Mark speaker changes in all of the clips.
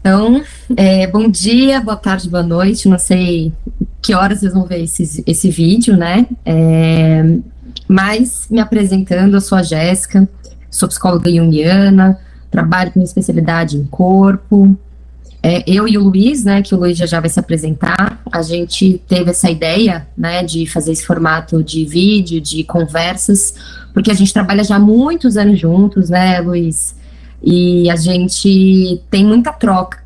Speaker 1: Então, bom dia, boa tarde, boa noite. Não sei que horas vocês vão ver esse vídeo, né? Mas me apresentando, eu sou a Jéssica, sou psicóloga junguiana, trabalho com especialidade em corpo. Eu e o Luiz, né, que o Luiz já vai se apresentar, a gente teve essa ideia, né, de fazer esse formato de vídeo, de conversas, porque a gente trabalha já há muitos anos juntos, né, Luiz? E a gente tem muita troca,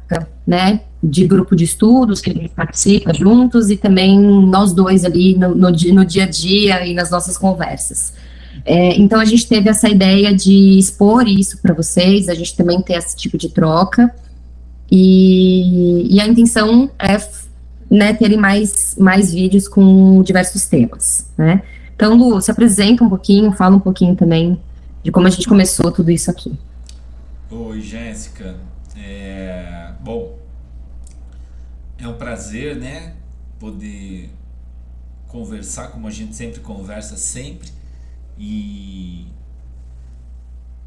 Speaker 1: né, de grupo de estudos que a gente participa juntos e também nós dois ali no dia a dia e nas nossas conversas. Então a gente teve essa ideia de expor isso para vocês, a gente também ter esse tipo de troca. E a intenção é, né, terem mais vídeos com diversos temas, né? Então, Lu, se apresenta um pouquinho, fala um pouquinho também de como a gente começou tudo isso aqui.
Speaker 2: Oi, Jéssica. Bom, é um prazer, né, poder conversar como a gente sempre conversa sempre e,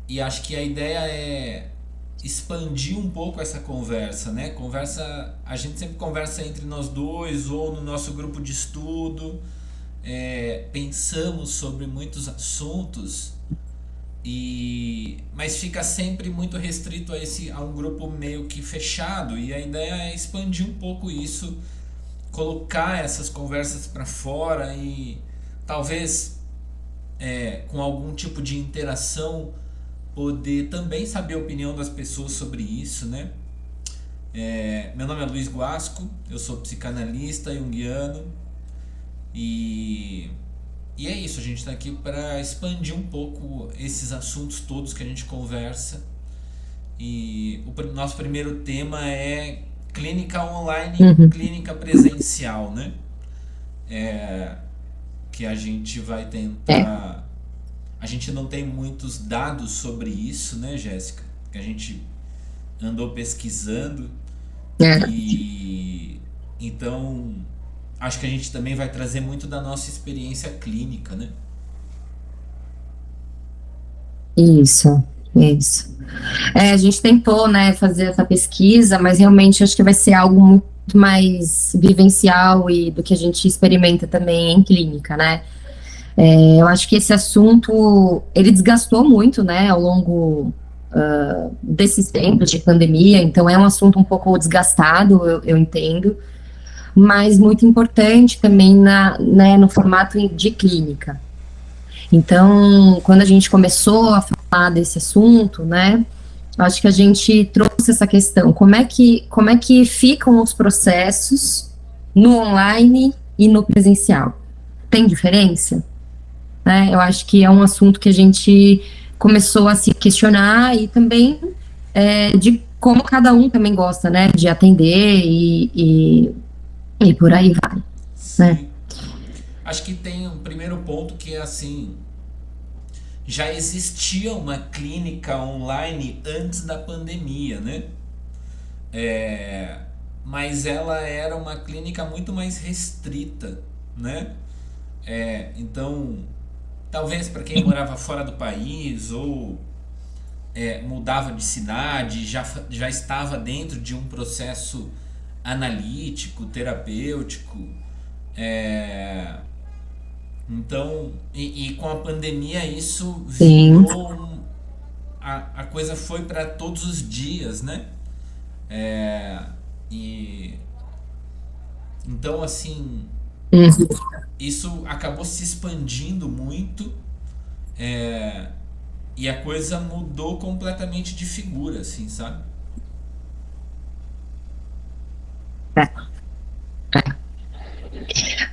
Speaker 2: e acho que a ideia é expandir um pouco essa conversa, né? A gente sempre conversa entre nós dois ou no nosso grupo de estudo, pensamos sobre muitos assuntos mas fica sempre muito restrito a um grupo meio que fechado, e a ideia é expandir um pouco isso, colocar essas conversas para fora e talvez com algum tipo de interação poder também saber a opinião das pessoas sobre isso, né? Meu nome é Luiz Guasco, eu sou psicanalista junguiano e é isso, a gente está aqui para expandir um pouco esses assuntos todos que a gente conversa. E o nosso primeiro tema é clínica online, clínica presencial, né? Que a gente vai tentar... A gente não tem muitos dados sobre isso, né, Jéssica? Que a gente andou pesquisando e então acho que a gente também vai trazer muito da nossa experiência clínica, né?
Speaker 1: Isso. A gente tentou, né, fazer essa pesquisa, mas realmente acho que vai ser algo muito mais vivencial e do que a gente experimenta também em clínica, né? Eu acho que esse assunto, ele desgastou muito, né, ao longo desses tempos de pandemia, então é um assunto um pouco desgastado, eu entendo, mas muito importante também né, no formato de clínica. Então, quando a gente começou a falar desse assunto, né, acho que a gente trouxe essa questão, como é que ficam os processos no online e no presencial? Tem diferença? Né? Eu acho que é um assunto que a gente começou a se questionar e também de como cada um também gosta, né, de atender e por aí vai, né?
Speaker 2: Sim. Acho que tem um primeiro ponto que é assim, já existia uma clínica online antes da pandemia, né? Mas ela era uma clínica muito mais restrita, né? Então, talvez para quem morava fora do país ou mudava de cidade, já estava dentro de um processo analítico, terapêutico. Então, com a pandemia isso virou a coisa foi para todos os dias, né? Então, assim, isso acabou se expandindo muito, e a coisa mudou completamente de figura, assim, sabe?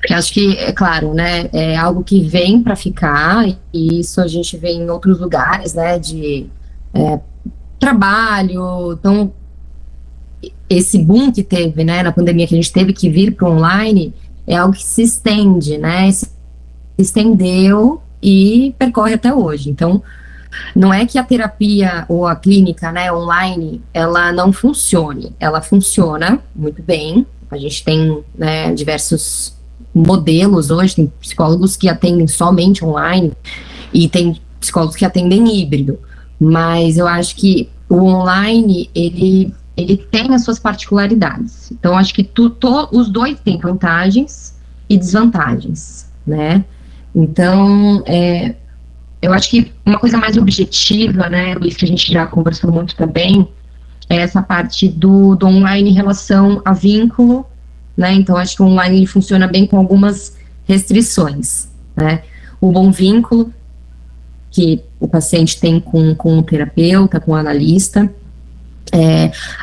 Speaker 1: Porque acho que, é claro, né, é algo que vem para ficar, e isso a gente vê em outros lugares, né, de trabalho. Então, esse boom que teve, né, na pandemia, que a gente teve que vir para o online, é algo que se estende, né, se estendeu e percorre até hoje. Então, não é que a terapia ou a clínica, né, online, ela não funcione. Ela funciona muito bem. A gente tem, né, diversos modelos hoje, tem psicólogos que atendem somente online e tem psicólogos que atendem híbrido. Mas eu acho que o online, ele ele tem as suas particularidades. Então, acho que os dois têm vantagens e desvantagens, né? Então, eu acho que uma coisa mais objetiva, né, Luiz, que a gente já conversou muito também, é essa parte do online em relação a vínculo, né? Então, acho que o online ele funciona bem com algumas restrições, né? O bom vínculo que o paciente tem com o terapeuta, com o analista,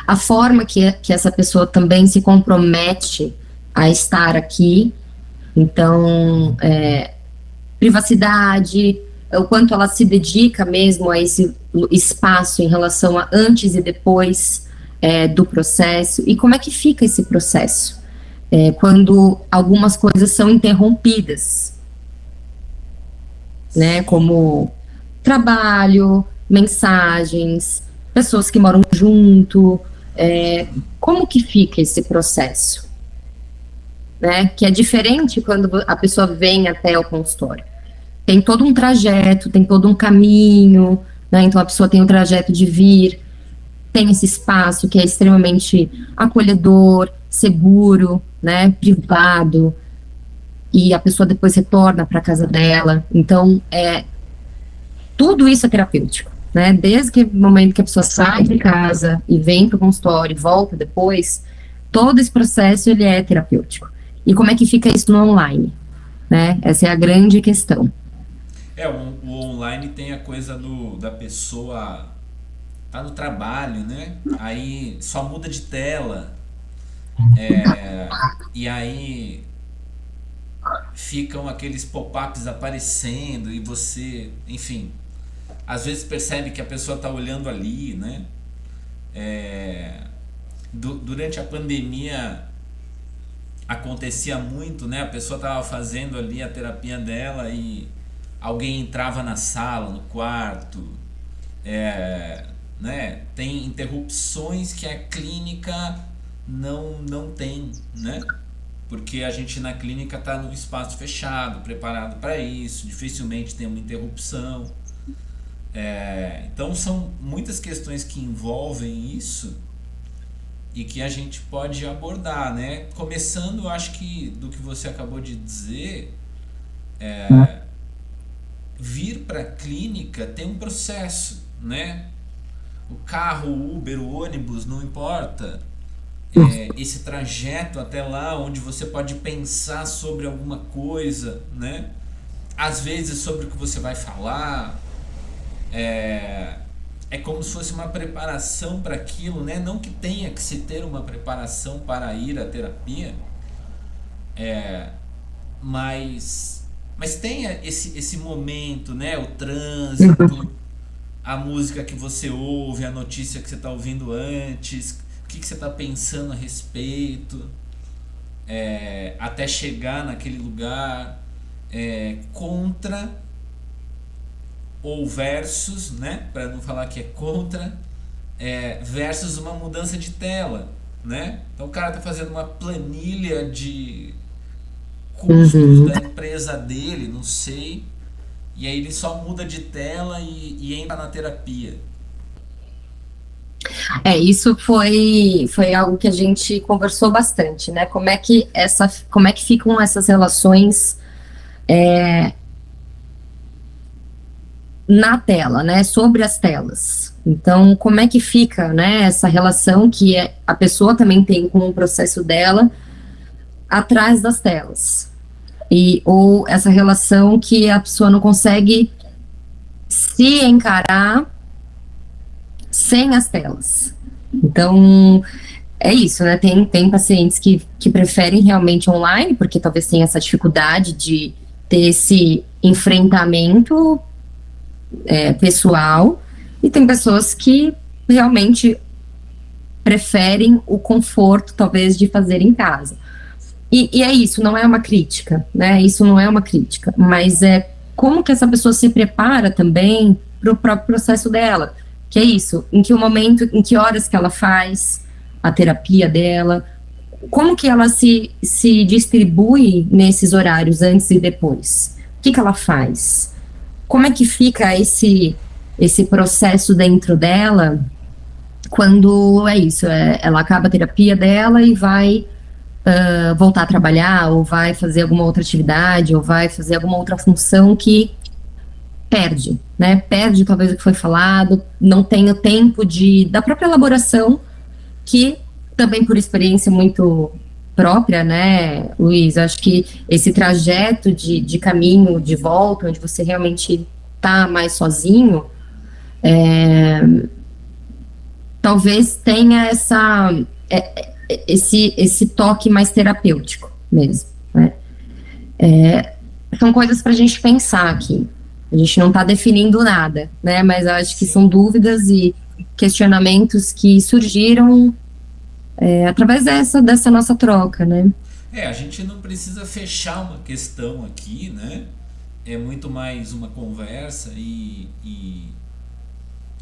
Speaker 1: a forma que essa pessoa também se compromete a estar aqui, então, privacidade, o quanto ela se dedica mesmo a esse espaço em relação a antes e depois do processo, e como é que fica esse processo, quando algumas coisas são interrompidas, né, como trabalho, mensagens, pessoas que moram junto, como que fica esse processo, né, que é diferente quando a pessoa vem até o consultório. Tem todo um trajeto, tem todo um caminho, né, então a pessoa tem o trajeto de vir, tem esse espaço que é extremamente acolhedor, seguro, né, privado, e a pessoa depois retorna para a casa dela, então tudo isso é terapêutico, né? Desde o momento que a pessoa sai de casa e vem para o consultório e volta depois, todo esse processo ele é terapêutico. E como é que fica isso no online, né? Essa é a grande questão.
Speaker 2: O online tem a coisa da pessoa tá no trabalho, né? Aí só muda de tela, e aí ficam aqueles pop-ups aparecendo e você, enfim, às vezes percebe que a pessoa está olhando ali, né? Durante a pandemia acontecia muito, né? A pessoa estava fazendo ali a terapia dela e alguém entrava na sala, no quarto, né? Tem interrupções que a clínica não tem, né? Porque a gente na clínica está num espaço fechado, preparado para isso, dificilmente tem uma interrupção. Então são muitas questões que envolvem isso e que a gente pode abordar, né? Começando, eu acho que do que você acabou de dizer, vir para a clínica tem um processo, né? O carro, o Uber, o ônibus, não importa. Esse trajeto até lá, onde você pode pensar sobre alguma coisa, né? Às vezes sobre o que você vai falar, é como se fosse uma preparação para aquilo, né? Não que tenha que se ter uma preparação para ir à terapia, mas tenha esse momento, né? O trânsito, a música que você ouve, a notícia que você está ouvindo antes, o que você está pensando a respeito, até chegar naquele lugar, contra ou versus, né, para não falar que é contra, versus uma mudança de tela, né? Então o cara está fazendo uma planilha de custos da empresa dele, não sei, e aí ele só muda de tela e entra na terapia.
Speaker 1: Isso foi algo que a gente conversou bastante, né? Como é que ficam essas relações na tela, né? Sobre as telas. Então, como é que fica, né? Essa relação que a pessoa também tem com o processo dela atrás das telas. Ou essa relação que a pessoa não consegue se encarar sem as telas. Então, é isso, né? Tem pacientes que preferem realmente online, porque talvez tenha essa dificuldade de ter esse enfrentamento pessoal, e tem pessoas que realmente preferem o conforto, talvez, de fazer em casa. E é isso, não é uma crítica, né? Isso não é uma crítica, mas como que essa pessoa se prepara também para o próprio processo dela. Que é isso, em que momento, em que horas que ela faz a terapia dela, como que ela se distribui nesses horários antes e depois? O que ela faz? Como é que fica esse processo dentro dela quando é isso, ela acaba a terapia dela e vai voltar a trabalhar, ou vai fazer alguma outra atividade, ou vai fazer alguma outra função que perde, né? Perde talvez o que foi falado, não tem o tempo da própria elaboração, que também por experiência muito própria, né, Luiz? Acho que esse trajeto de caminho de volta, onde você realmente tá mais sozinho, talvez tenha esse toque mais terapêutico mesmo, né? São coisas para a gente pensar aqui. A gente não está definindo nada, né? Mas eu acho que são dúvidas e questionamentos que surgiram através dessa nossa troca, né?
Speaker 2: A gente não precisa fechar uma questão aqui, né? É muito mais uma conversa e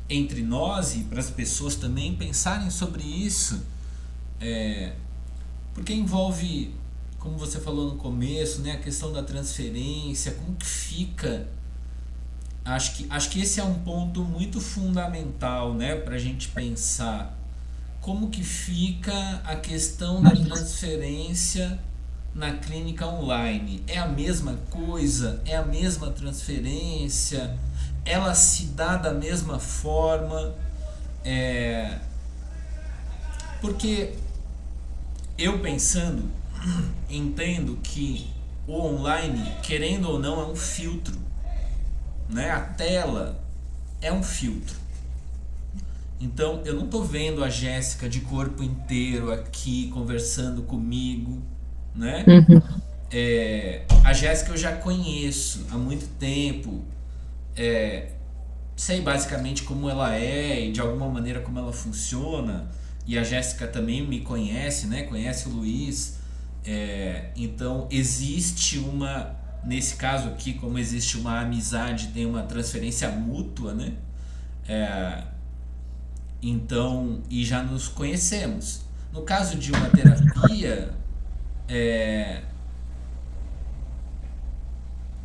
Speaker 2: entre nós e para as pessoas também pensarem sobre isso, porque envolve, como você falou no começo, né, a questão da transferência, como que fica. Acho que esse é um ponto muito fundamental, né, para a gente pensar como que fica a questão da transferência na clínica online. É a mesma coisa? É a mesma transferência? Ela se dá da mesma forma? Porque eu pensando, entendo que o online, querendo ou não, é um filtro, né? A tela é um filtro. Então eu não estou vendo a Jéssica de corpo inteiro aqui conversando comigo, né?
Speaker 1: Uhum.
Speaker 2: A Jéssica eu já conheço há muito tempo, sei basicamente como ela é e de alguma maneira como ela funciona, e a Jéssica também me conhece, né? Conhece o Luiz, então existe nesse caso aqui, como existe uma amizade, tem uma transferência mútua, né? Então, e já nos conhecemos. No caso de uma terapia,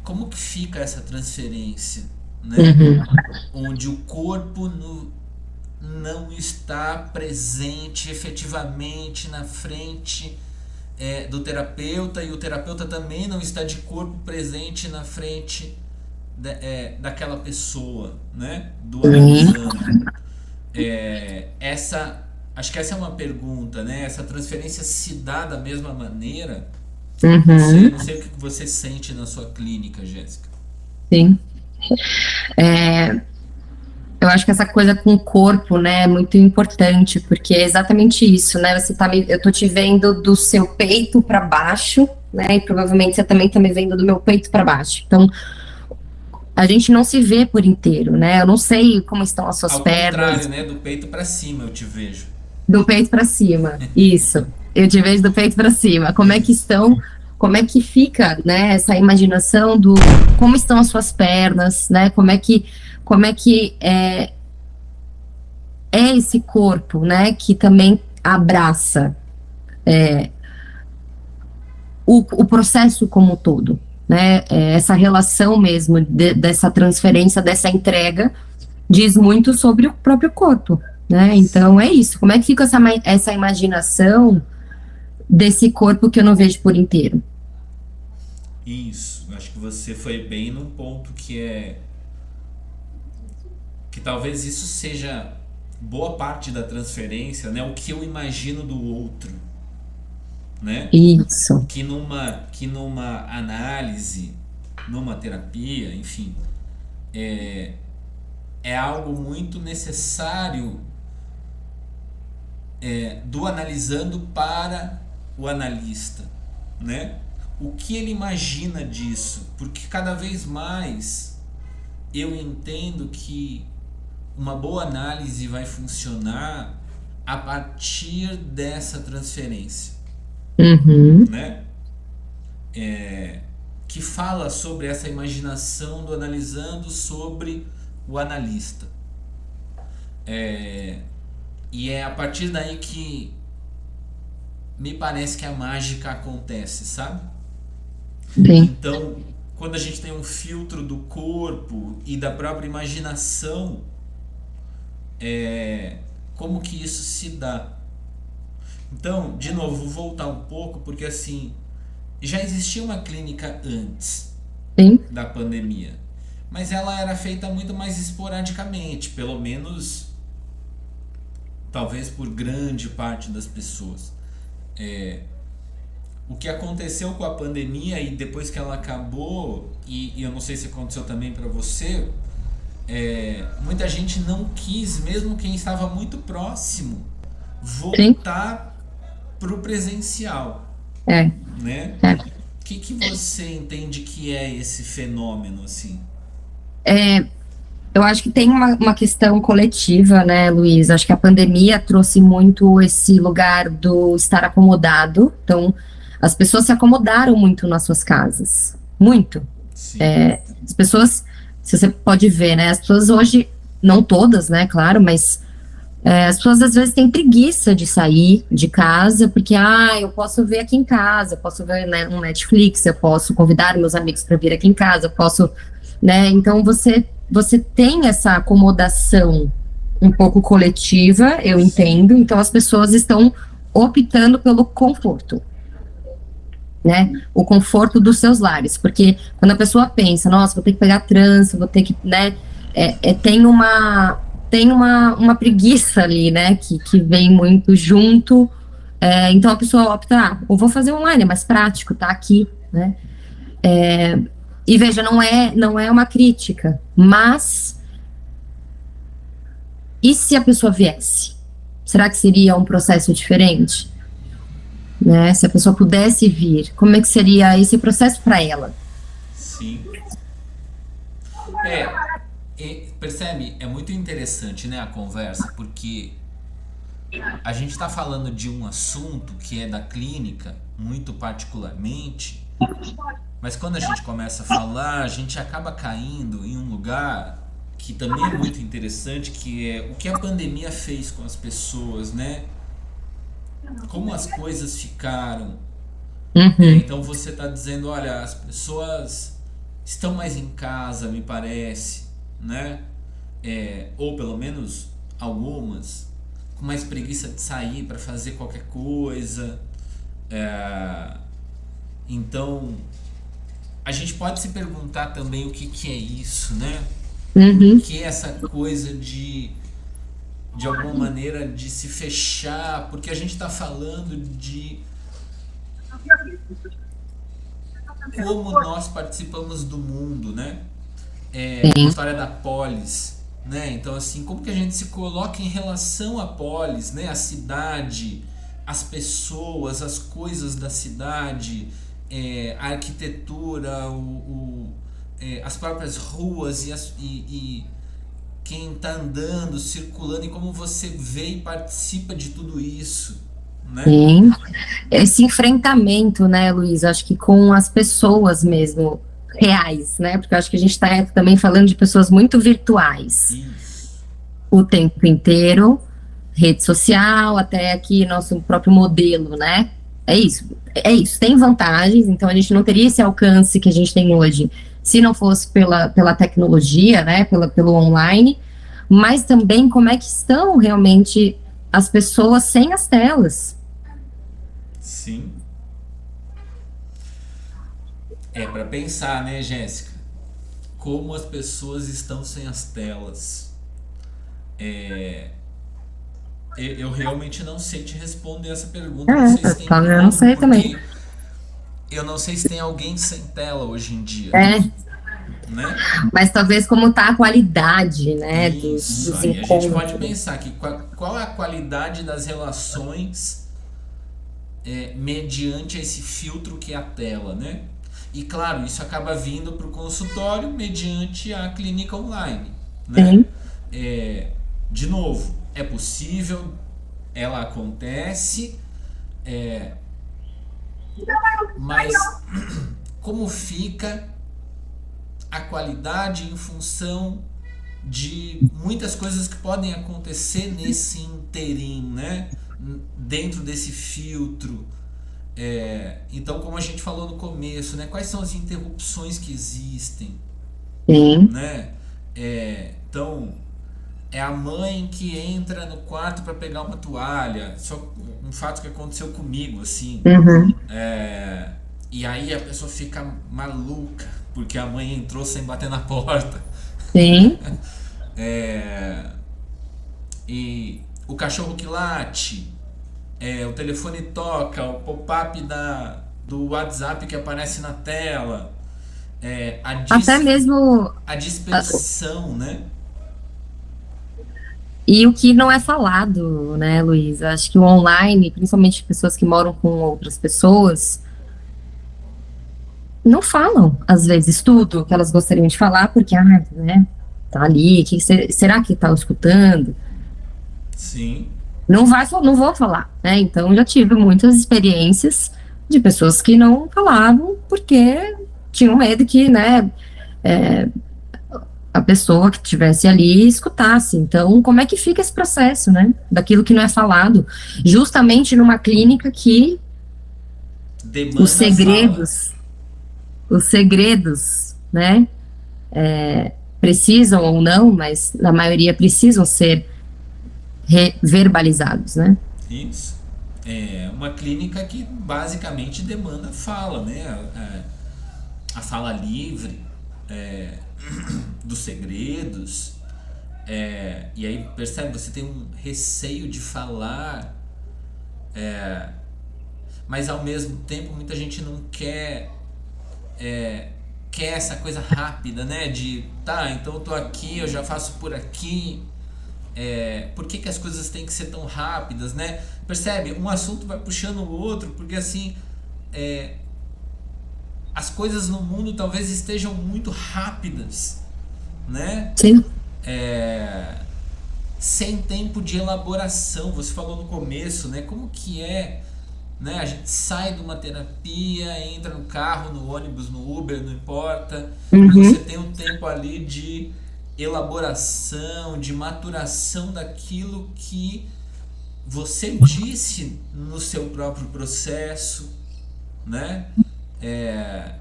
Speaker 2: como que fica essa transferência, né? Onde o corpo não está presente efetivamente na frente do terapeuta, e o terapeuta também não está de corpo presente na frente daquela pessoa, né? Do analisando. Acho que essa é uma pergunta, né? Essa transferência se dá da mesma maneira? Não sei o que você sente na sua clínica, Jéssica.
Speaker 1: Sim. Eu acho que essa coisa com o corpo, né, é muito importante, porque é exatamente isso, né? Eu tô te vendo do seu peito para baixo, né? E provavelmente você também tá me vendo do meu peito para baixo. Então, a gente não se vê por inteiro, né? Eu não sei como estão as suas pernas.
Speaker 2: Ao contrário, né? Do peito para cima eu te vejo.
Speaker 1: Do peito para cima, isso. Eu te vejo do peito para cima. Como é que estão? Como é que fica, né? Essa imaginação do como estão as suas pernas, né? Como é que é esse corpo, né? Que também abraça o processo como um todo, né? Essa relação mesmo dessa transferência, dessa entrega, diz muito sobre o próprio corpo, né? Então é isso. Como é que fica essa imaginação desse corpo que eu não vejo por inteiro?
Speaker 2: Isso. Acho que você foi bem num ponto que talvez isso seja boa parte da transferência, né? O que eu imagino do outro, né?
Speaker 1: Isso.
Speaker 2: Que numa análise, numa terapia, enfim, é algo muito necessário do analisando para o analista, né? O que ele imagina disso? Porque cada vez mais eu entendo que uma boa análise vai funcionar a partir dessa transferência, né? Que fala sobre essa imaginação do analisando sobre o analista. E é a partir daí que me parece que a mágica acontece, sabe?
Speaker 1: Sim.
Speaker 2: Então, quando a gente tem um filtro do corpo e da própria imaginação, como que isso se dá. Então, de novo, vou voltar um pouco, porque assim, já existia uma clínica antes
Speaker 1: Sim,
Speaker 2: da pandemia, mas ela era feita muito mais esporadicamente, pelo menos talvez por grande parte das pessoas. O que aconteceu com a pandemia e depois que ela acabou, e eu não sei se aconteceu também para você, muita gente não quis, mesmo quem estava muito próximo,
Speaker 1: sim,
Speaker 2: voltar pro presencial,
Speaker 1: é,
Speaker 2: né?
Speaker 1: é.
Speaker 2: O que você entende que é esse fenômeno, assim?
Speaker 1: Eu acho que tem uma questão coletiva, né, Luiz? Acho que a pandemia trouxe muito esse lugar do estar acomodado. Então, as pessoas se acomodaram muito nas suas casas. Muito.
Speaker 2: Sim,
Speaker 1: As pessoas, se você pode ver, né? As pessoas hoje, não todas, né, claro, mas as pessoas às vezes têm preguiça de sair de casa, porque, eu posso ver aqui em casa, eu posso ver, né, um Netflix, eu posso convidar meus amigos para vir aqui em casa, eu posso, né? Então você tem essa acomodação um pouco coletiva, eu
Speaker 2: sim,
Speaker 1: entendo. Então as pessoas estão optando pelo conforto, né? O conforto dos seus lares, porque quando a pessoa pensa, nossa, vou ter que pegar trânsito, vou ter que, né? Tem uma preguiça ali, né? Que vem muito junto. Então a pessoa opta, eu vou fazer online, é mais prático, tá aqui, né? E veja, não é uma crítica, mas e se a pessoa viesse? Será que seria um processo diferente? Né? Se a pessoa pudesse vir, como é que seria esse processo para ela?
Speaker 2: sim. Percebe? É muito interessante, né, a conversa, porque a gente está falando de um assunto que é da clínica, muito particularmente, mas quando a gente começa a falar, a gente acaba caindo em um lugar que também é muito interessante, que é o que a pandemia fez com as pessoas, né? Como as coisas ficaram.
Speaker 1: Uhum,
Speaker 2: Então você está dizendo, olha, as pessoas estão mais em casa, me parece, né? Ou pelo menos algumas, com mais preguiça de sair para fazer qualquer coisa. É, então, a gente pode se perguntar também o que é isso, né? Por
Speaker 1: uhum,
Speaker 2: que essa coisa de alguma maneira, de se fechar? Porque a gente está falando de como nós participamos do mundo, né? A
Speaker 1: sim,
Speaker 2: história da polis, né? Então, assim, como que a gente se coloca em relação à polis, né? A cidade, as pessoas, as coisas da cidade, a arquitetura, as próprias ruas e quem está andando, circulando e como você vê e participa de tudo isso, né?
Speaker 1: sim. Esse enfrentamento, né, Luiz? Acho que com as pessoas mesmo, reais, né? Porque eu acho que a gente está também falando de pessoas muito virtuais
Speaker 2: Isso.
Speaker 1: o tempo inteiro, rede social, até aqui nosso próprio modelo, né? É isso, é isso. Tem vantagens, então a gente não teria esse alcance que a gente tem hoje se não fosse pela tecnologia, né? Pelo online, mas também como é que estão realmente as pessoas sem as telas.
Speaker 2: Sim. É para pensar, né, Jéssica? Como as pessoas estão sem as telas. É, eu realmente não sei te responder essa pergunta. Não sei se tem
Speaker 1: Eu não
Speaker 2: como,
Speaker 1: sei também.
Speaker 2: porque eu não sei se tem alguém sem tela hoje em dia,
Speaker 1: É,
Speaker 2: né?
Speaker 1: mas talvez como está a qualidade, né, dos,
Speaker 2: Isso,
Speaker 1: dos
Speaker 2: aí a gente pode
Speaker 1: encontros.
Speaker 2: pensar que qual é a qualidade das relações mediante esse filtro que é a tela, né? E claro, isso acaba vindo para o consultório mediante a clínica online, né?
Speaker 1: Sim,
Speaker 2: É, de novo, é possível, ela acontece, mas como fica a qualidade em função de muitas coisas que podem acontecer nesse interim, né? Dentro desse filtro. Então, como a gente falou no começo, né? Quais são as interrupções que existem,
Speaker 1: sim,
Speaker 2: né? Então, é a mãe que entra no quarto para pegar uma toalha. Só um fato que aconteceu comigo, assim.
Speaker 1: Uhum.
Speaker 2: É, e aí a pessoa fica maluca porque a mãe entrou sem bater na porta.
Speaker 1: Sim.
Speaker 2: É, e o cachorro que late, o telefone toca, o pop-up do WhatsApp que aparece na tela, é, a,
Speaker 1: Até
Speaker 2: dis,
Speaker 1: mesmo.
Speaker 2: a
Speaker 1: ah,
Speaker 2: dispersão, né?
Speaker 1: E o que não é falado, né, Luiz? Acho que o online, principalmente pessoas que moram com outras pessoas, não falam, às vezes, tudo que elas gostariam de falar, porque, né, tá ali, será que tá escutando?
Speaker 2: Sim,
Speaker 1: Não vou falar, né? Então, já tive muitas experiências de pessoas que não falavam porque tinham medo que, né, a pessoa que estivesse ali escutasse. Então, como é que fica esse processo, né? Daquilo que não é falado, justamente numa clínica que os
Speaker 2: demanda fala.
Speaker 1: segredos, os segredos, né, precisam ou não, mas na maioria precisam ser verbalizados, né?
Speaker 2: Isso. É uma clínica que basicamente demanda fala, né? A fala livre, é, dos segredos. E aí percebe, você tem um receio de falar, mas ao mesmo tempo muita gente não quer essa coisa rápida, né? De tá, então eu tô aqui, eu já faço por aqui. Por que as coisas têm que ser tão rápidas, né? Percebe? Um assunto vai puxando o outro, porque assim, as coisas no mundo talvez estejam muito rápidas, né?
Speaker 1: Sim.
Speaker 2: É, sem tempo de elaboração. Você falou no começo, né? Como que né? A gente sai de uma terapia, entra no carro, no ônibus, no Uber, não importa, e você
Speaker 1: Uhum.
Speaker 2: tem um tempo ali de elaboração, de maturação daquilo que você disse no seu próprio processo, né? É,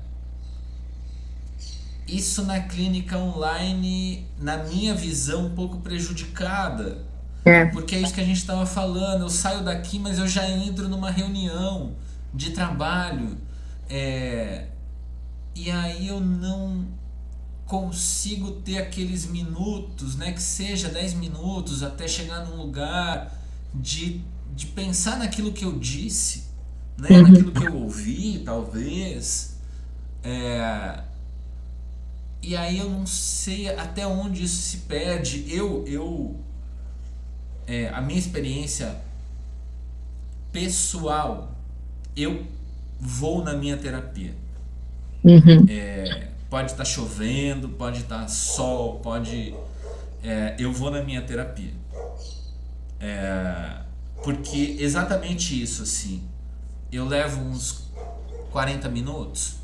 Speaker 2: isso na clínica online, na minha visão, um pouco prejudicada,
Speaker 1: É.
Speaker 2: porque é isso que a gente estava falando. Eu saio daqui, mas eu já entro numa reunião de trabalho, é, e aí eu não consigo ter aqueles minutos, né, que seja 10 minutos até chegar num lugar de pensar naquilo que eu disse, né,
Speaker 1: Uhum.
Speaker 2: naquilo que eu ouvi, talvez. É, e aí eu não sei até onde isso se perde. A minha experiência pessoal, eu vou na minha terapia.
Speaker 1: Uhum.
Speaker 2: Pode estar chovendo, pode estar sol, eu vou na minha terapia. Porque exatamente isso, assim. Eu levo uns 40 minutos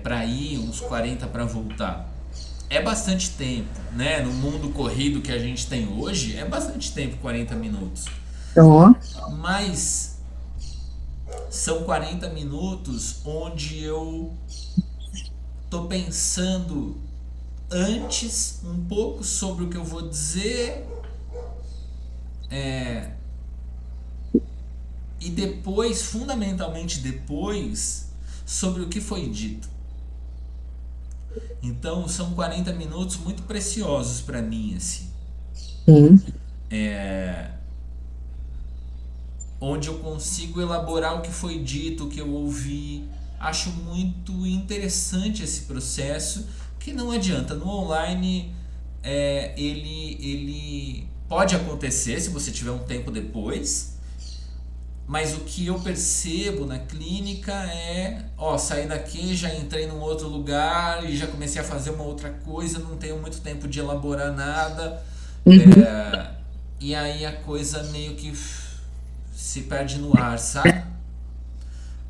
Speaker 2: para ir, uns 40 para voltar. É bastante tempo, né? No mundo corrido que a gente tem hoje, é bastante tempo, 40 minutos.
Speaker 1: Ó.
Speaker 2: Mas são 40 minutos onde eu tô pensando antes um pouco sobre o que eu vou dizer, e depois, fundamentalmente depois, sobre o que foi dito. Então são 40 minutos muito preciosos para mim, assim,
Speaker 1: Sim.
Speaker 2: onde eu consigo elaborar o que foi dito, o que eu ouvi. Acho muito interessante esse processo, que não adianta. No online, ele pode acontecer se você tiver um tempo depois, mas o que eu percebo na clínica saí daqui, já entrei num outro lugar e já comecei a fazer uma outra coisa, não tenho muito tempo de elaborar nada,
Speaker 1: Uhum.
Speaker 2: e aí a coisa meio que se perde no ar, sabe?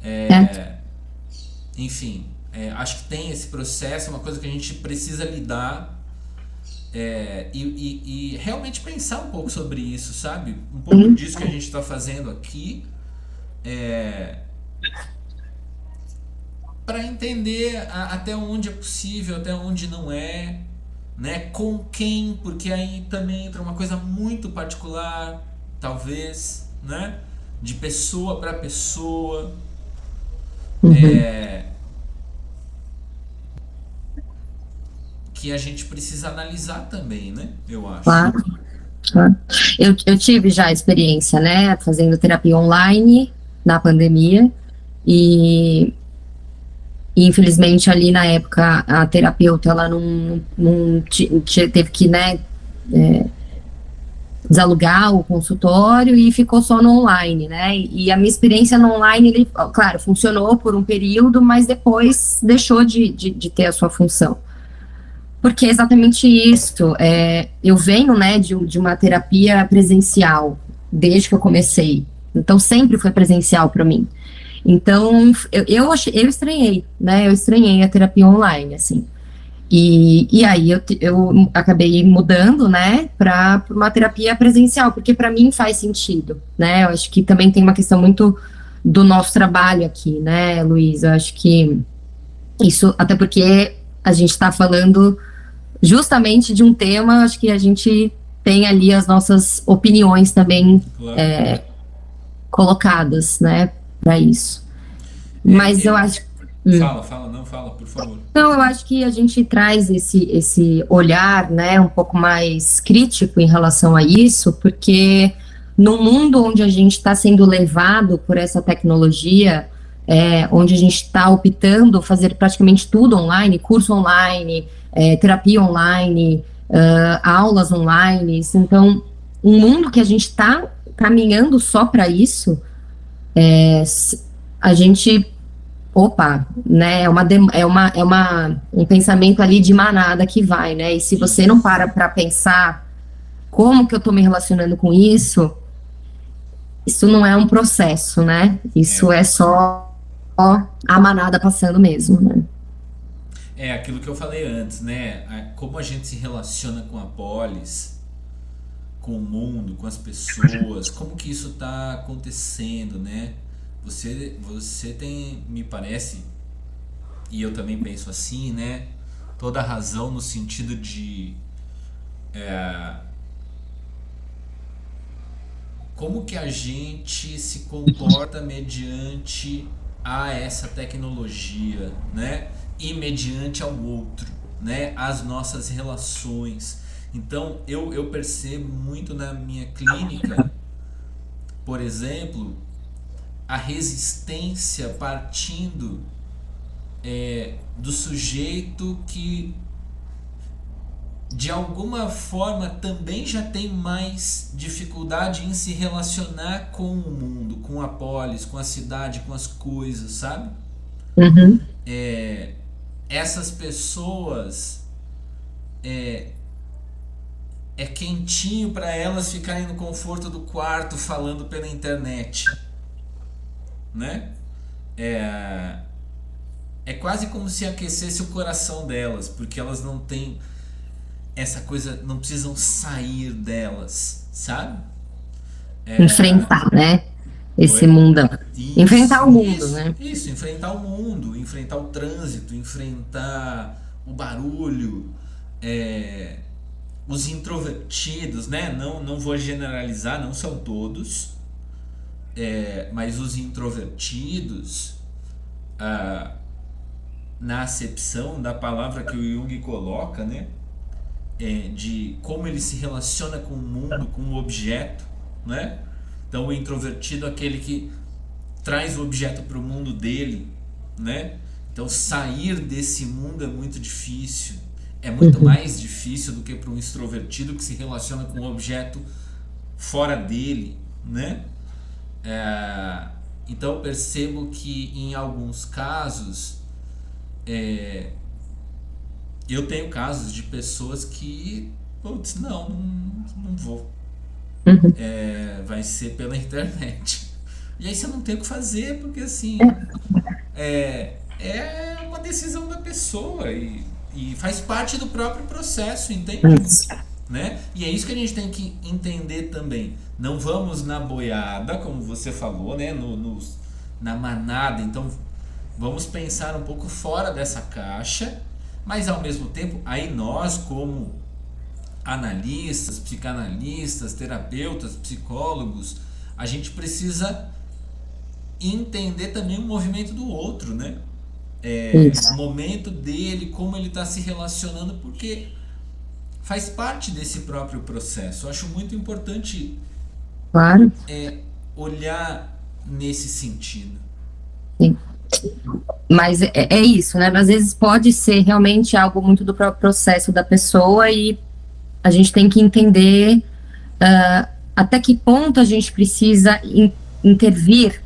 Speaker 1: É.
Speaker 2: Enfim, acho que tem esse processo, é uma coisa que a gente precisa lidar, e realmente pensar um pouco sobre isso, sabe? Um pouco
Speaker 1: Sim.
Speaker 2: disso que a gente está fazendo aqui, para entender até onde é possível, até onde não é. né? Com quem? Porque aí também entra uma coisa muito particular, talvez, né? De pessoa para pessoa.
Speaker 1: Uhum.
Speaker 2: Que a gente precisa analisar também, né? Eu acho.
Speaker 1: Claro, claro. Eu tive já experiência, né, fazendo terapia online na pandemia e, infelizmente ali na época a terapeuta ela teve que, né, desalugar o consultório e ficou só no online, né? E a minha experiência no online, ele, claro, funcionou por um período, mas depois deixou de ter a sua função. Porque é exatamente isso. Eu venho, né, de uma terapia presencial, desde que eu comecei. Então, sempre foi presencial para mim. Então, eu estranhei, né? Eu estranhei a terapia online, assim. E aí eu acabei mudando, né, para uma terapia presencial, porque para mim faz sentido, né? Eu acho que também tem uma questão muito do nosso trabalho aqui, né, Luiz? Eu acho que isso, até porque a gente está falando justamente de um tema, acho que a gente tem ali as nossas opiniões também
Speaker 2: Claro.
Speaker 1: colocadas, né, para isso.
Speaker 2: É,
Speaker 1: Mas eu
Speaker 2: eu...
Speaker 1: acho.
Speaker 2: Fala, fala, não fala, por favor.
Speaker 1: Então, eu acho que a gente traz esse olhar, né, um pouco mais crítico em relação a isso, porque no mundo onde a gente está sendo levado por essa tecnologia, onde a gente está optando fazer praticamente tudo online, curso online, terapia online, aulas online, então, um mundo que a gente está caminhando só para isso, a gente opa, né? Um pensamento ali de manada que vai, né? E se você não
Speaker 2: Isso.
Speaker 1: para pensar como que eu estou me relacionando com isso, isso não é um processo, né? Isso
Speaker 2: É.
Speaker 1: é só a manada passando mesmo, né?
Speaker 2: É aquilo que eu falei antes, né? Como a gente se relaciona com a polis, com o mundo, com as pessoas, como que isso está acontecendo, né? Você tem, me parece, e eu também penso assim, né? Toda a razão no sentido de como que a gente se comporta mediante a essa tecnologia, né? E mediante ao outro, né? As nossas relações. Então eu percebo muito na minha clínica, por exemplo, a resistência partindo do sujeito que de alguma forma também já tem mais dificuldade em se relacionar com o mundo, com a polis, com a cidade, com as coisas, sabe?
Speaker 1: Uhum.
Speaker 2: Essas pessoas é quentinho para elas ficarem no conforto do quarto falando pela internet, né? É, é quase como se aquecesse o coração delas, porque elas não têm essa coisa, não precisam sair delas, sabe?
Speaker 1: Enfrentar, né? Esse
Speaker 2: Oi?
Speaker 1: mundão. Enfrentar
Speaker 2: Isso,
Speaker 1: o mundo,
Speaker 2: isso,
Speaker 1: né?
Speaker 2: isso, enfrentar o mundo, enfrentar o trânsito, enfrentar o barulho, é, os introvertidos, né? Não vou generalizar, não são todos, mas os introvertidos, ah, na acepção da palavra que o Jung coloca, né? De como ele se relaciona com o mundo, com o objeto, né? Então o introvertido é aquele que traz o objeto para o mundo dele, né? Então sair desse mundo é muito difícil, é muito
Speaker 1: Uhum.
Speaker 2: mais difícil do que para um extrovertido que se relaciona com o objeto fora dele, né? Então eu percebo que em alguns casos eu tenho casos de pessoas que, putz, não vou.
Speaker 1: Uhum.
Speaker 2: Vai ser pela internet. E aí você não tem o que fazer, porque assim, é uma decisão da pessoa e faz parte do próprio processo, entende?
Speaker 1: Isso.
Speaker 2: Né? E é isso que a gente tem que entender também. Não vamos na boiada, como você falou, né? Na manada. Então vamos pensar um pouco fora dessa caixa, Mas ao mesmo tempo, aí nós como analistas, psicanalistas, terapeutas, psicólogos, a gente precisa entender também o movimento do outro, né? O
Speaker 1: Isso,
Speaker 2: momento dele, como ele está se relacionando, porque faz parte desse próprio processo. Eu acho muito importante
Speaker 1: claro.
Speaker 2: olhar nesse sentido.
Speaker 1: Sim. Mas é isso, né? Às vezes pode ser realmente algo muito do próprio processo da pessoa e a gente tem que entender até que ponto a gente precisa intervir,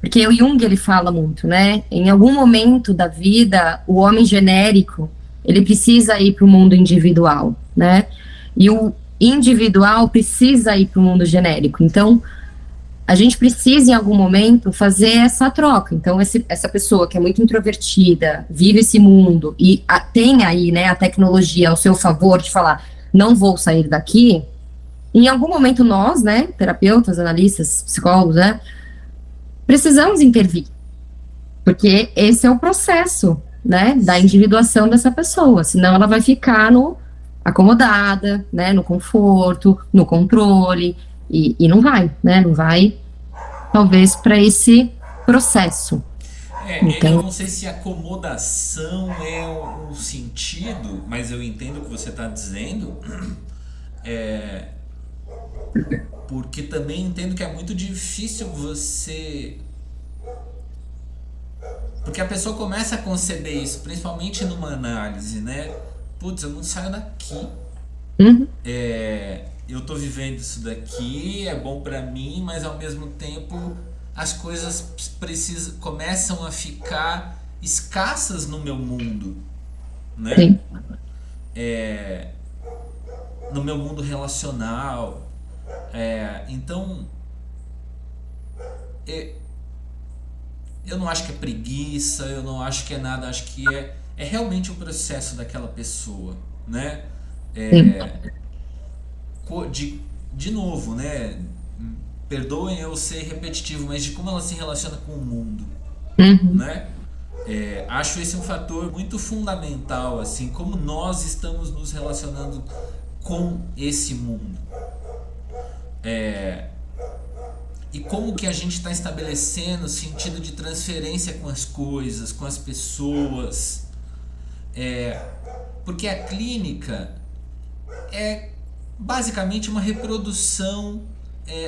Speaker 1: porque o Jung ele fala muito, né? Em algum momento da vida, o homem genérico ele precisa ir para o mundo individual, né? E o individual precisa ir para o mundo genérico. Então, a gente precisa, em algum momento, fazer essa troca. Então, essa pessoa que é muito introvertida, vive esse mundo e tem aí, né, a tecnologia ao seu favor de falar, não vou sair daqui, em algum momento nós, né, terapeutas, analistas, psicólogos, né, precisamos intervir, porque esse é o processo, né, da individuação dessa pessoa, senão ela vai ficar no acomodada, né, no conforto, no controle, e não vai, né, não vai, talvez, para esse processo.
Speaker 2: Eu
Speaker 1: Então,
Speaker 2: não sei se acomodação é o sentido, mas eu entendo o que você está dizendo, porque também entendo que é muito difícil você. Porque a pessoa começa a conceber isso, principalmente numa análise, né? Putz, eu não saio daqui.
Speaker 1: uhum,
Speaker 2: Eu tô vivendo isso daqui, é bom pra mim, mas ao mesmo tempo as coisas começam a ficar escassas no meu mundo, né?
Speaker 1: sim,
Speaker 2: No meu mundo relacional. Então, é, eu não acho que é preguiça, eu não acho que é nada, acho que é realmente o processo daquela pessoa, né?
Speaker 1: sim,
Speaker 2: De novo, né? Perdoem eu ser repetitivo, mas de como ela se relaciona com o mundo,
Speaker 1: uhum,
Speaker 2: né? Acho esse um fator muito fundamental, assim, como nós estamos nos relacionando com esse mundo. E como que a gente está estabelecendo o sentido de transferência com as coisas, com as pessoas. Porque a clínica é basicamente uma reprodução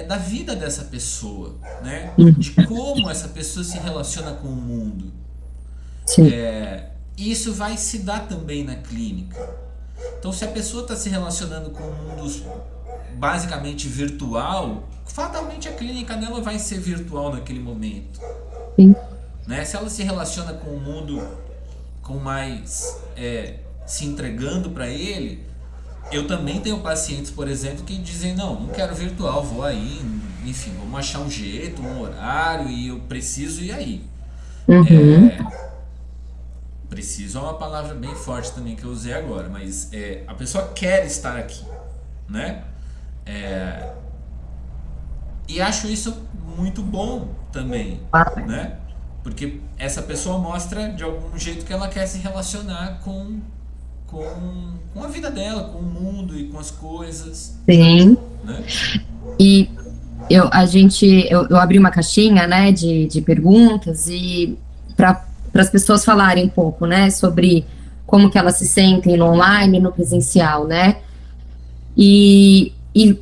Speaker 2: da vida dessa pessoa, né?
Speaker 1: uhum,
Speaker 2: De como essa pessoa se relaciona com o mundo.
Speaker 1: sim,
Speaker 2: E isso vai se dar também na clínica. Então, se a pessoa está se relacionando com um mundo basicamente virtual, fatalmente a clínica dela vai ser virtual naquele momento,
Speaker 1: sim,
Speaker 2: né? Se ela se relaciona com o mundo com mais se entregando para ele, eu também tenho pacientes, por exemplo, que dizem não quero virtual, vou aí, enfim, vamos achar um jeito, um horário e eu preciso ir aí.
Speaker 1: uhum,
Speaker 2: Preciso é uma palavra bem forte também que eu usei agora, mas a pessoa quer estar aqui, né? E acho isso muito bom também,
Speaker 1: claro,
Speaker 2: né? Porque essa pessoa mostra de algum jeito que ela quer se relacionar com a vida dela, com o mundo e com as coisas,
Speaker 1: sim.
Speaker 2: né?
Speaker 1: E eu abri uma caixinha, né, de perguntas e para as pessoas falarem um pouco, né, sobre como que elas se sentem no online e no presencial, né? E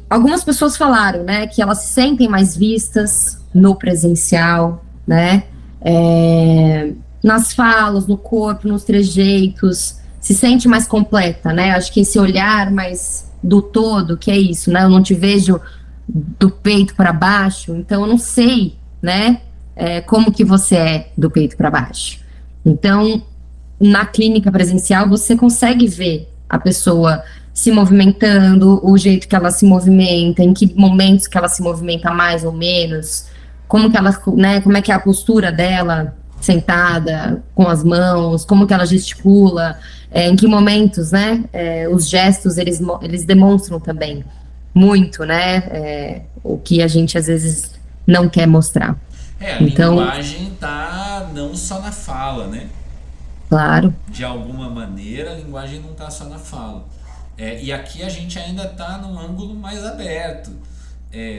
Speaker 1: algumas pessoas falaram, né, que elas se sentem mais vistas no presencial, né? Nas falas, no corpo, nos trejeitos, se sente mais completa, né? Acho que esse olhar mais do todo, que é isso, né? Eu não te vejo do peito para baixo, então eu não sei, né? Como que você é do peito para baixo. Então, na clínica presencial, você consegue ver a pessoa se movimentando, o jeito que ela se movimenta, em que momentos que ela se movimenta mais ou menos, como que ela, né, como é que é a postura dela sentada, com as mãos, como que ela gesticula, em que momentos, né, os gestos, eles demonstram também muito, né, o que a gente às vezes não quer mostrar.
Speaker 2: A
Speaker 1: Então,
Speaker 2: linguagem tá não só na fala, né?
Speaker 1: claro.
Speaker 2: De alguma maneira, a linguagem não está só na fala. E aqui a gente ainda está num ângulo mais aberto.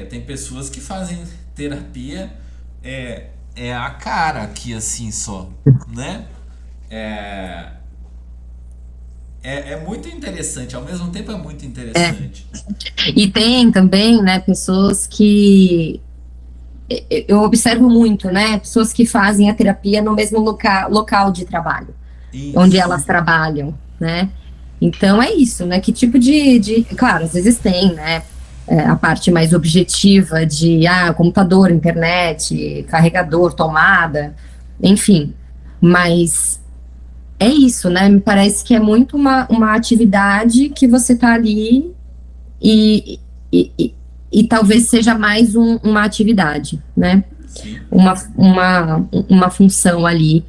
Speaker 2: Tem pessoas que fazem terapia a cara aqui assim só, né? É muito interessante, ao mesmo tempo é muito interessante.
Speaker 1: E tem também, né, pessoas que eu observo muito, né, pessoas que fazem a terapia no mesmo local de trabalho, onde
Speaker 2: Isso.
Speaker 1: elas trabalham, né? Então é isso, né? Que tipo claro, às vezes tem, né? A parte mais objetiva de computador, internet, carregador, tomada, enfim. Mas é isso, né? Me parece que é muito uma atividade que você tá ali e, e, e, e talvez seja mais uma atividade, né?
Speaker 2: Sim.
Speaker 1: Uma função ali.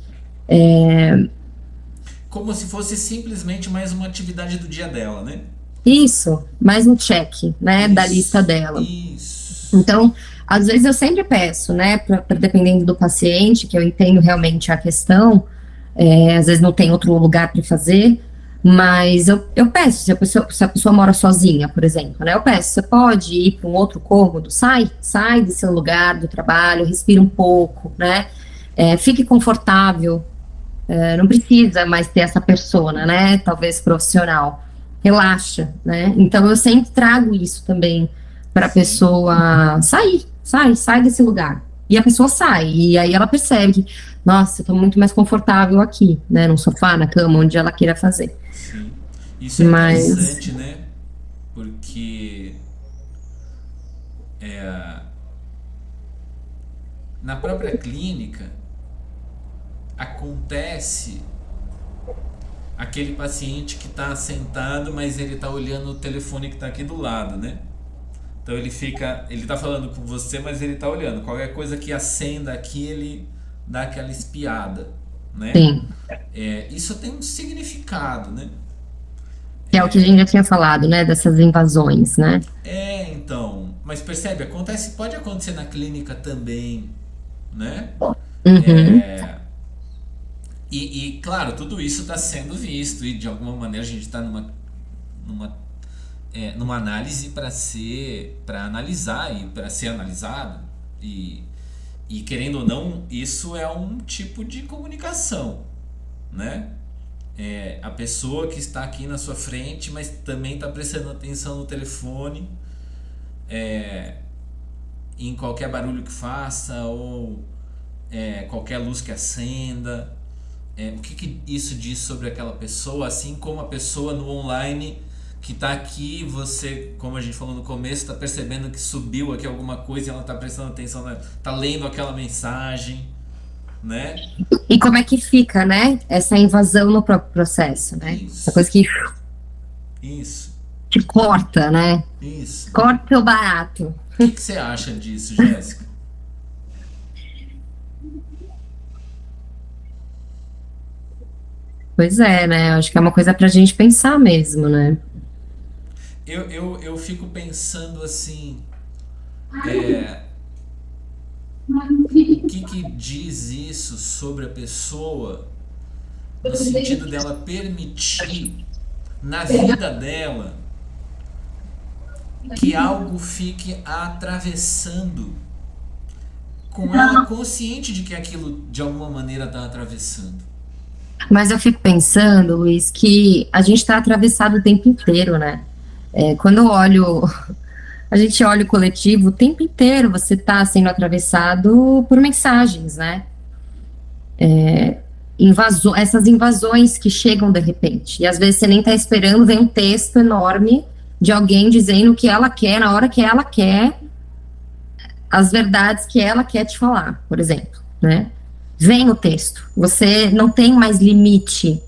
Speaker 2: Como se fosse simplesmente mais uma atividade do dia dela, né?
Speaker 1: Isso, mais um check, né, da lista dela.
Speaker 2: Isso.
Speaker 1: Então, às vezes eu sempre peço, né, dependendo do paciente, que eu entendo realmente a questão, às vezes não tem outro lugar para fazer, mas eu peço, se a pessoa mora sozinha, por exemplo, né, eu peço, você pode ir para um outro cômodo, sai desse seu lugar do trabalho, respira um pouco, né, fique confortável, não precisa mais ter essa persona, né, talvez profissional, relaxa, né, então eu sempre trago isso também para a pessoa sai desse lugar. E a pessoa sai, e aí ela percebe que, nossa, eu tô muito mais confortável aqui, né, no sofá, na cama, onde ela queira fazer.
Speaker 2: Sim. Isso é
Speaker 1: Mas,
Speaker 2: interessante, né? Porque na própria clínica acontece aquele paciente que está sentado, mas ele está olhando o telefone que está aqui do lado, né? Então ele tá falando com você, mas ele tá olhando. Qualquer coisa que acenda aqui, ele dá aquela espiada, né?
Speaker 1: sim,
Speaker 2: Isso tem um significado, né?
Speaker 1: que é o que a gente já tinha falado, né, dessas invasões, né?
Speaker 2: Então, mas percebe, pode acontecer na clínica também, né?
Speaker 1: Uhum.
Speaker 2: E claro, tudo isso está sendo visto e de alguma maneira a gente está numa análise para analisar e para ser analisado e querendo ou não, isso é um tipo de comunicação, né? A pessoa que está aqui na sua frente, mas também está prestando atenção no telefone, em qualquer barulho que faça ou qualquer luz que acenda. O que isso diz sobre aquela pessoa, assim como a pessoa no online que está aqui, você, como a gente falou no começo, está percebendo que subiu aqui alguma coisa e ela está prestando atenção, está lendo aquela mensagem, né?
Speaker 1: E como é que fica, né, essa invasão no próprio processo, né?
Speaker 2: Isso.
Speaker 1: Essa coisa que
Speaker 2: Isso.
Speaker 1: te corta, né?
Speaker 2: Isso.
Speaker 1: Corta o barato.
Speaker 2: O que você acha disso, Jéssica?
Speaker 1: Pois é, né? Acho que é uma coisa pra gente pensar mesmo, né?
Speaker 2: Eu fico pensando assim, o que diz isso sobre a pessoa no sentido dela permitir na vida dela que algo fique a atravessando com ela consciente de que aquilo de alguma maneira está atravessando.
Speaker 1: Mas eu fico pensando, Luiz, que a gente está atravessado o tempo inteiro, né? Quando eu olho, a gente olha o coletivo, o tempo inteiro você está sendo atravessado por mensagens, né? Essas invasões que chegam de repente. E às vezes você nem está esperando, vem um texto enorme de alguém dizendo o que ela quer, na hora que ela quer, as verdades que ela quer te falar, por exemplo, né? Vem o texto. Você não tem mais limite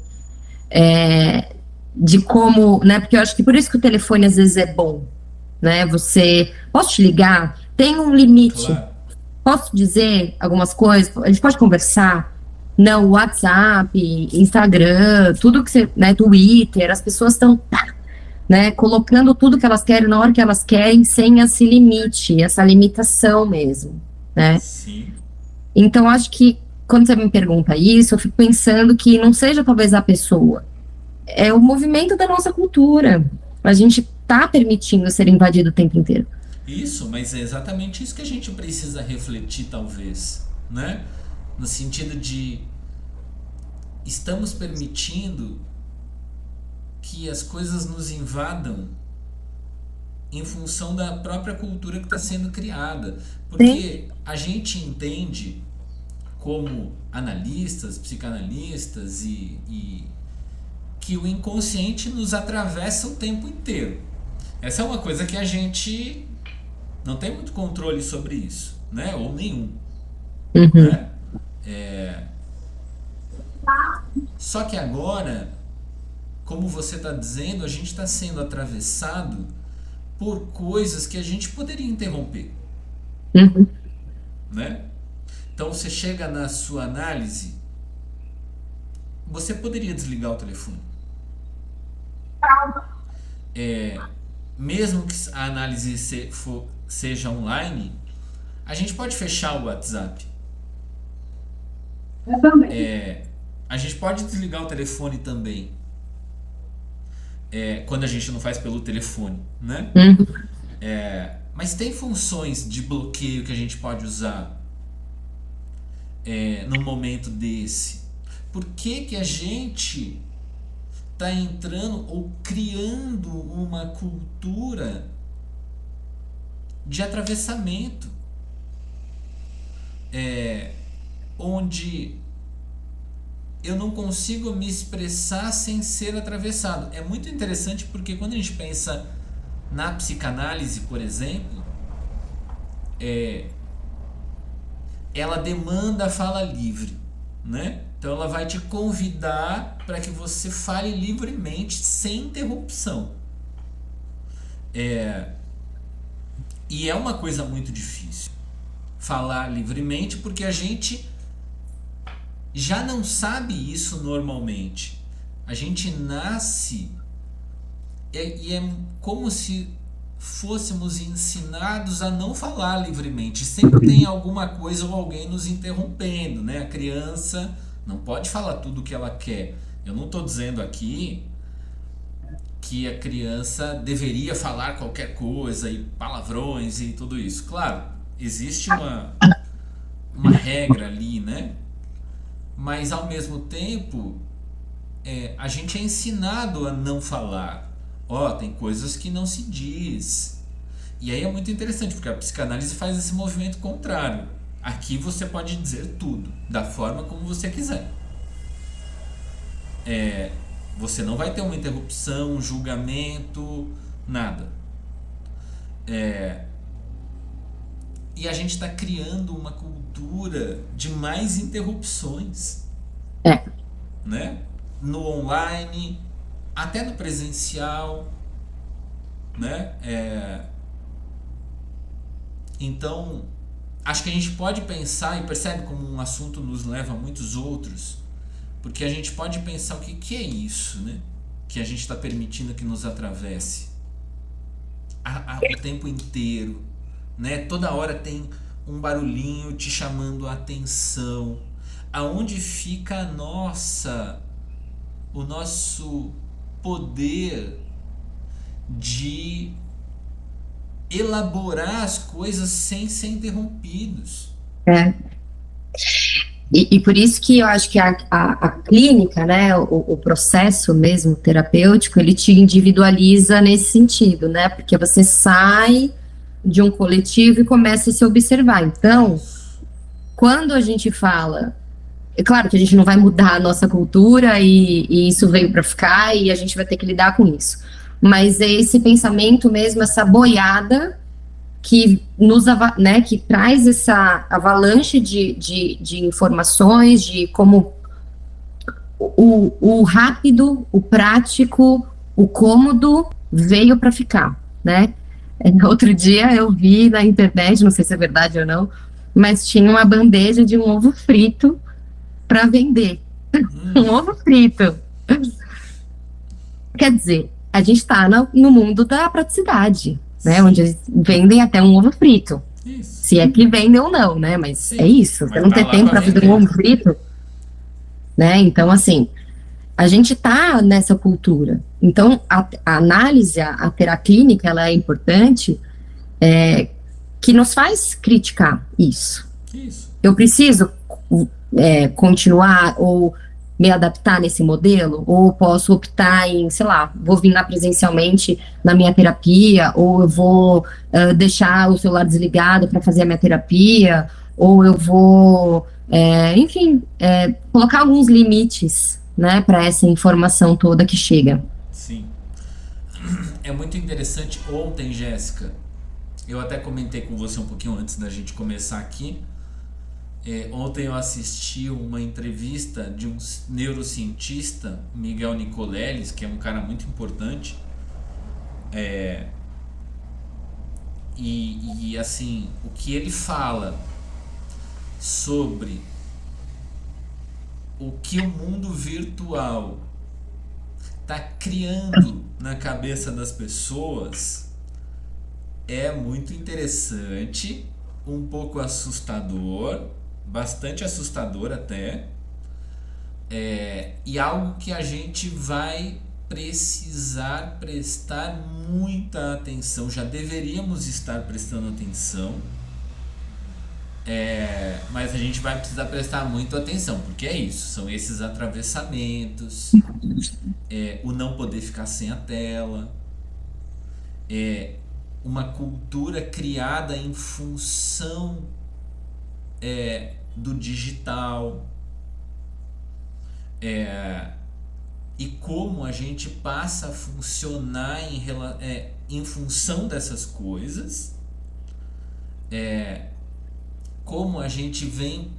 Speaker 1: de como, né? Porque eu acho que por isso que o telefone às vezes é bom, né? Posso te ligar? Tem um limite.
Speaker 2: Claro.
Speaker 1: Posso dizer algumas coisas? A gente pode conversar? Não, WhatsApp, Instagram, tudo que você, né? Twitter, as pessoas estão, né? Colocando tudo que elas querem na hora que elas querem, sem esse limite, essa limitação mesmo, né?
Speaker 2: Sim.
Speaker 1: Então acho que quando você me pergunta isso, eu fico pensando que não seja talvez a pessoa, é o movimento da nossa cultura. A gente está permitindo ser invadido o tempo inteiro.
Speaker 2: Isso, mas é exatamente isso que a gente precisa refletir, talvez, né? No sentido de estamos permitindo que as coisas nos invadam em função da própria cultura que está sendo criada. Porque a gente entende, como analistas, psicanalistas, e que o inconsciente nos atravessa o tempo inteiro. Essa é uma coisa que a gente não tem muito controle sobre isso, né? Ou nenhum. Né? Só que agora, como você está dizendo, a gente está sendo atravessado por coisas que a gente poderia interromper. Né? Então você chega na sua análise, você poderia desligar o telefone. Mesmo que a análise seja online, a gente pode fechar o WhatsApp. A gente pode desligar o telefone também. Quando a gente não faz pelo telefone, né? Mas tem funções de bloqueio que a gente pode usar num momento desse. Por que a gente está entrando ou criando uma cultura de atravessamento, onde eu não consigo me expressar sem ser atravessado? É muito interessante porque quando a gente pensa na psicanálise, por exemplo, ela demanda a fala livre, né? Então ela vai te convidar para que você fale livremente, sem interrupção. E é uma coisa muito difícil falar livremente, porque a gente já não sabe isso normalmente. A gente nasce e é como se fôssemos ensinados a não falar livremente. Sempre tem alguma coisa ou alguém nos interrompendo, né? A criança não pode falar tudo o que ela quer. Eu não estou dizendo aqui que a criança deveria falar qualquer coisa e palavrões e tudo isso. Claro, existe uma regra ali, né? Mas ao mesmo tempo, a gente é ensinado a não falar. Tem coisas que não se diz. E aí é muito interessante, porque a psicanálise faz esse movimento contrário. Aqui você pode dizer tudo, da forma como você quiser. Você não vai ter uma interrupção, um julgamento, nada. E a gente está criando uma cultura de mais interrupções. Né? No online, até no presencial, né? Então, acho que a gente pode pensar, e percebe como um assunto nos leva a muitos outros, porque a gente pode pensar o que é isso, né? Que a gente está permitindo que nos atravesse o tempo inteiro, né? Toda hora tem um barulhinho te chamando a atenção. Aonde fica o nosso poder de elaborar as coisas sem ser interrompidos?
Speaker 1: E por isso que eu acho que a clínica, né, o processo mesmo terapêutico, ele te individualiza nesse sentido, né? Porque você sai de um coletivo e começa a se observar. Então, quando a gente fala, é claro que a gente não vai mudar a nossa cultura e isso veio para ficar e a gente vai ter que lidar com isso. Mas é esse pensamento mesmo, essa boiada que né, que traz essa avalanche de informações, de como o rápido, o prático, o cômodo veio para ficar, né? Outro dia eu vi na internet, não sei se é verdade ou não, mas tinha uma bandeja de um ovo frito para vender. Um ovo frito. Quer dizer, a gente está no mundo da praticidade, né? Onde eles vendem até um ovo frito.
Speaker 2: Isso.
Speaker 1: Se é que vende ou não, né? Mas é
Speaker 2: Sim,
Speaker 1: isso. Você
Speaker 2: mas
Speaker 1: não
Speaker 2: tá
Speaker 1: ter
Speaker 2: lá
Speaker 1: tempo
Speaker 2: para
Speaker 1: para fazer um
Speaker 2: vender.
Speaker 1: ovo frito, né? Então, assim, a gente tá nessa cultura. Então, a análise, a teraclínica, ela é importante, que nos faz criticar isso.
Speaker 2: Isso.
Speaker 1: Eu preciso continuar ou me adaptar nesse modelo? Ou posso optar em, sei lá, vou vir lá presencialmente na minha terapia, ou eu vou deixar o celular desligado para fazer a minha terapia, ou eu vou, enfim, colocar alguns limites, né, para essa informação toda que chega.
Speaker 2: Sim. É muito interessante. Ontem, Jéssica, eu até comentei com você um pouquinho antes da gente começar aqui. Ontem eu assisti uma entrevista de um neurocientista, Miguel Nicoleles, que é um cara muito importante. E assim, o que ele fala sobre o que o mundo virtual está criando na cabeça das pessoas é muito interessante, um pouco assustador, bastante assustador até, e algo que a gente vai precisar prestar muita atenção, já deveríamos estar prestando atenção, mas a gente vai precisar prestar muito atenção, porque é isso, são esses atravessamentos, o não poder ficar sem a tela, uma cultura criada em função do digital, e como a gente passa a funcionar em função dessas coisas, como a gente vem,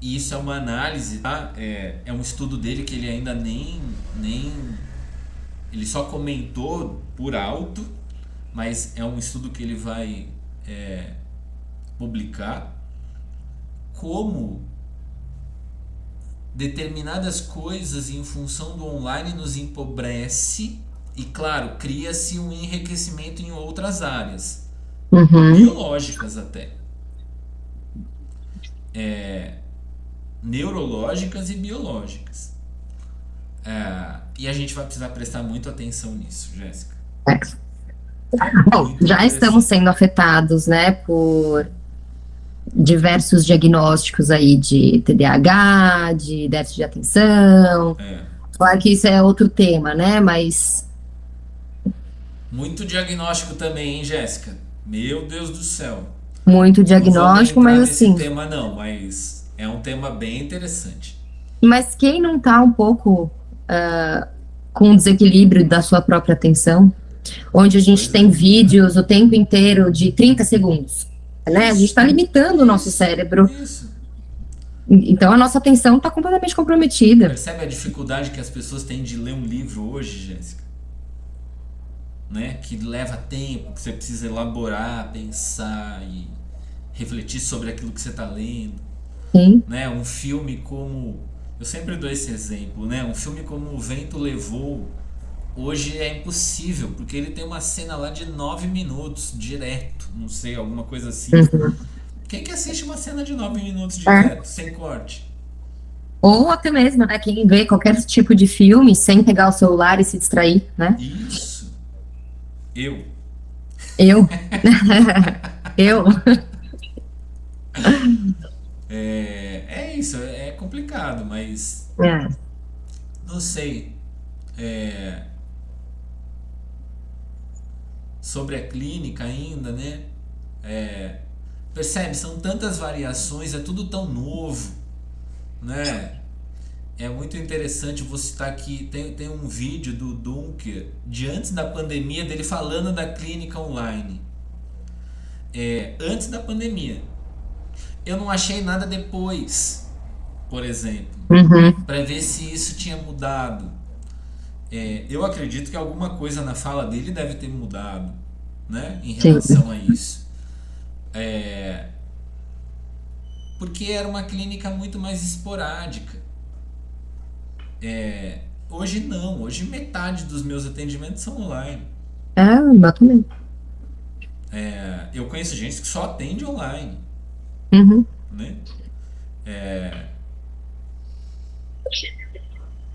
Speaker 2: e isso é uma análise, tá? É um estudo dele que ele ainda nem ele só comentou por alto, mas é um estudo que ele vai publicar, como determinadas coisas em função do online nos empobrece e, claro, cria-se um enriquecimento em outras áreas, biológicas até, neurológicas e biológicas. E a gente vai precisar prestar muito atenção nisso, Jéssica.
Speaker 1: Bom,
Speaker 2: Muito
Speaker 1: já estamos
Speaker 2: interessante.
Speaker 1: sendo afetados, né, por diversos diagnósticos aí de TDAH, de déficit de atenção.
Speaker 2: É.
Speaker 1: Claro que isso é outro tema, né? Mas
Speaker 2: Muito diagnóstico também, hein, Jéssica? Meu Deus do céu.
Speaker 1: muito
Speaker 2: Não vamos
Speaker 1: diagnóstico,
Speaker 2: entrar
Speaker 1: mas
Speaker 2: nesse
Speaker 1: assim,
Speaker 2: tema não, mas é um tema bem interessante.
Speaker 1: mas quem não tá um pouco com um desequilíbrio da sua própria atenção, onde a gente
Speaker 2: Pois é.
Speaker 1: tem vídeos o tempo inteiro de 30 segundos, né? A gente
Speaker 2: Isso.
Speaker 1: está limitando o nosso
Speaker 2: Isso.
Speaker 1: cérebro.
Speaker 2: Isso.
Speaker 1: Então a nossa atenção está completamente comprometida.
Speaker 2: Percebe a dificuldade que as pessoas têm de ler um livro hoje, Jéssica? Né? Que leva tempo, que você precisa elaborar, pensar e refletir sobre aquilo que você está lendo.
Speaker 1: Sim.
Speaker 2: Né? Um filme como... Eu sempre dou esse exemplo, né? Um filme como O Vento Levou, hoje é impossível, porque ele tem uma cena lá de 9 minutos, direto, não sei, alguma coisa assim. Quem que assiste uma cena de 9 minutos direto, sem corte?
Speaker 1: Ou até mesmo, né, quem vê qualquer tipo de filme sem pegar o celular e se distrair, né?
Speaker 2: Isso. Eu.
Speaker 1: Eu. Eu.
Speaker 2: É isso, é complicado, mas
Speaker 1: É.
Speaker 2: não sei. Sobre a clínica ainda, né? Percebe, são tantas variações, é tudo tão novo, né? É muito interessante, vou citar aqui, tem um vídeo do Dunker de antes da pandemia, dele falando da clínica online. Antes da pandemia. Eu não achei nada depois, por exemplo, para ver se isso tinha mudado. Eu acredito que alguma coisa na fala dele deve ter mudado, né, em
Speaker 1: Sim.
Speaker 2: relação a isso. Porque era uma clínica muito mais esporádica. Hoje não, hoje metade dos meus atendimentos são online.
Speaker 1: É, eu também.
Speaker 2: Eu conheço gente que só atende online,
Speaker 1: Uhum.
Speaker 2: né? É,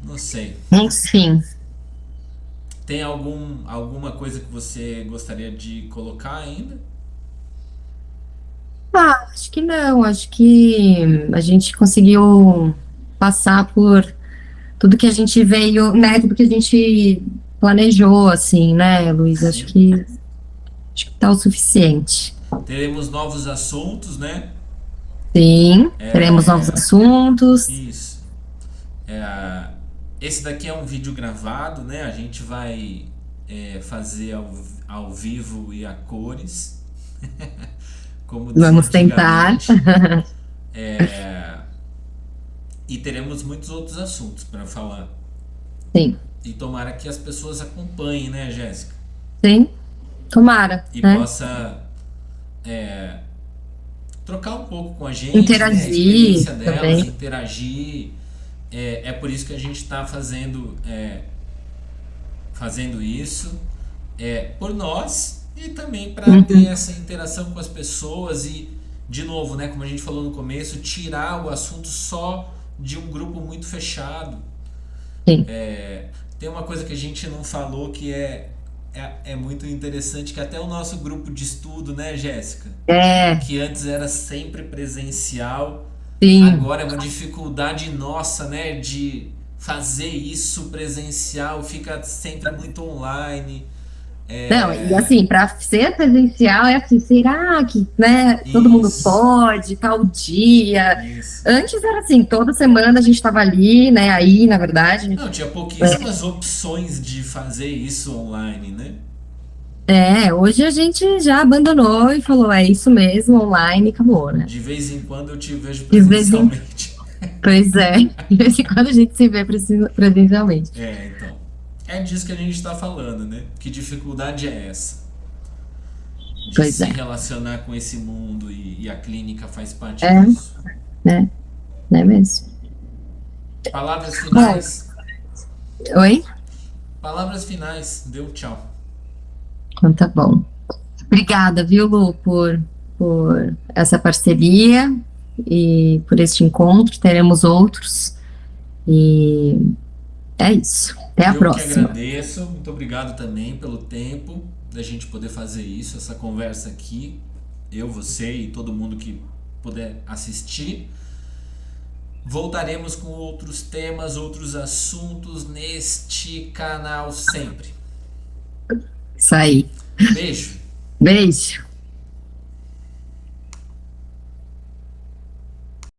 Speaker 2: não sei.
Speaker 1: Enfim.
Speaker 2: Tem alguma coisa que você gostaria de colocar ainda?
Speaker 1: Acho que não. Acho que a gente conseguiu passar por tudo que a gente veio, né? Tudo que a gente planejou, assim, né, Luiz?
Speaker 2: Sim.
Speaker 1: Acho que tá o suficiente.
Speaker 2: Teremos novos assuntos, né?
Speaker 1: Sim, teremos novos assuntos.
Speaker 2: Isso. É, esse daqui é um vídeo gravado, né? A gente vai fazer ao vivo e a cores, como dizia
Speaker 1: Vamos tentar.
Speaker 2: antigamente. É, e teremos muitos outros assuntos para falar.
Speaker 1: Sim,
Speaker 2: E tomara que as pessoas acompanhem, né, Jéssica?
Speaker 1: sim. Tomara,
Speaker 2: E
Speaker 1: né?
Speaker 2: possa é, trocar um pouco com a gente, né? A
Speaker 1: Interagir
Speaker 2: experiência delas,
Speaker 1: também.
Speaker 2: interagir. É por isso que a gente está fazendo isso, por nós e também para ter
Speaker 1: Uhum,
Speaker 2: essa interação com as pessoas e, de novo, né, como a gente falou no começo, tirar o assunto só de um grupo muito fechado.
Speaker 1: sim.
Speaker 2: Tem uma coisa que a gente não falou que é muito interessante, que até o nosso grupo de estudo, né, Jéssica?
Speaker 1: É,
Speaker 2: Que antes era sempre presencial,
Speaker 1: sim.
Speaker 2: agora é uma dificuldade nossa, né, de fazer isso presencial, fica sempre muito online.
Speaker 1: Não, e
Speaker 2: É,
Speaker 1: assim, para ser presencial é assim, será que, né, todo mundo
Speaker 2: isso,
Speaker 1: pode, tal dia?
Speaker 2: isso.
Speaker 1: Antes era assim, toda semana a gente estava ali, né, aí, na verdade.
Speaker 2: Não, tinha pouquíssimas opções de fazer isso online, né?
Speaker 1: Hoje a gente já abandonou e falou, é isso mesmo, online, acabou, né?
Speaker 2: De vez em quando eu te vejo
Speaker 1: De vez em,
Speaker 2: presencialmente.
Speaker 1: pois é, de vez em quando a gente se vê presencialmente.
Speaker 2: Então. É disso que a gente está falando, né? Que dificuldade é essa? De
Speaker 1: Pois
Speaker 2: se
Speaker 1: é,
Speaker 2: relacionar com esse mundo e a clínica faz parte
Speaker 1: é,
Speaker 2: disso.
Speaker 1: né, não é mesmo?
Speaker 2: Palavras
Speaker 1: Bom,
Speaker 2: finais.
Speaker 1: oi?
Speaker 2: Palavras finais. Deu tchau.
Speaker 1: Então tá bom. Obrigada, viu, Lu, por essa parceria e por este encontro. Teremos outros. E é isso. Até a
Speaker 2: Eu que
Speaker 1: próxima.
Speaker 2: agradeço. Muito obrigado também pelo tempo da gente poder fazer isso, essa conversa aqui. Eu, você e todo mundo que puder assistir. Voltaremos com outros temas, outros assuntos neste canal sempre.
Speaker 1: Isso aí.
Speaker 2: Beijo!
Speaker 1: Beijo.